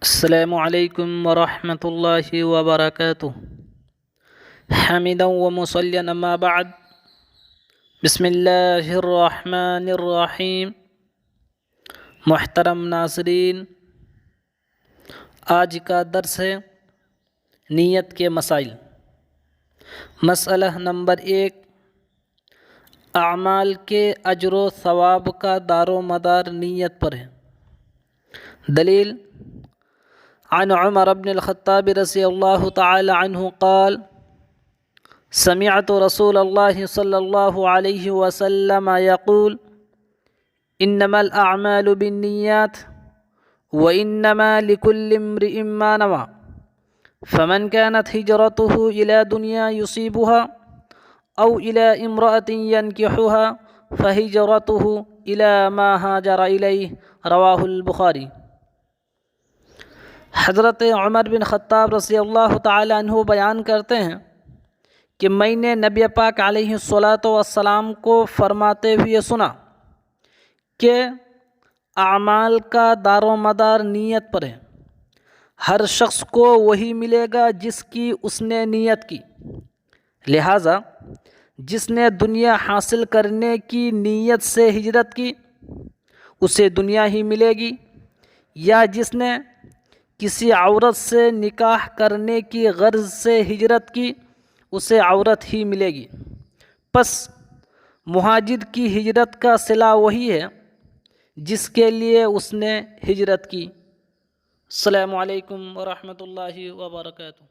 السلام علیکم ورحمۃ اللہ وبرکاتہ۔ حامدا ومصلیا اما بعد، بسم اللہ الرحمن الرحیم۔ محترم ناظرین، آج کا درس ہے نیت کے مسائل۔ مسئلہ نمبر 1، اعمال کے اجر و ثواب کا دار و مدار نیت پر ہے۔ دلیل: عن عمر بن الخطاب رضی اللہ تعالی عنہ قال: سمعت رسول اللہ صلی اللہ علیہ وسلم یقول: انما الاعمال بالنیات وانما لكل امرئ ما نوى، فمن كانت هجرته الى دنیا يصيبها او الى امرأة ينكحها فهجرته الى ما هاجر اليه، رواہ البخاری۔ حضرت عمر بن خطاب رضی اللہ تعالی عنہ بیان کرتے ہیں کہ میں نے نبی پاک علیہ الصلاۃ والسلام کو فرماتے ہوئے سنا کہ اعمال کا دار و مدار نیت پر ہے۔ ہر شخص کو وہی ملے گا جس کی اس نے نیت کی، لہٰذا جس نے دنیا حاصل کرنے کی نیت سے ہجرت کی اسے دنیا ہی ملے گی، یا جس نے کسی عورت سے نکاح کرنے کی غرض سے ہجرت کی اسے عورت ہی ملے گی۔ پس مہاجر کی ہجرت کا صلہ وہی ہے جس کے لیے اس نے ہجرت کی۔ السلام علیکم ورحمۃ اللہ وبرکاتہ۔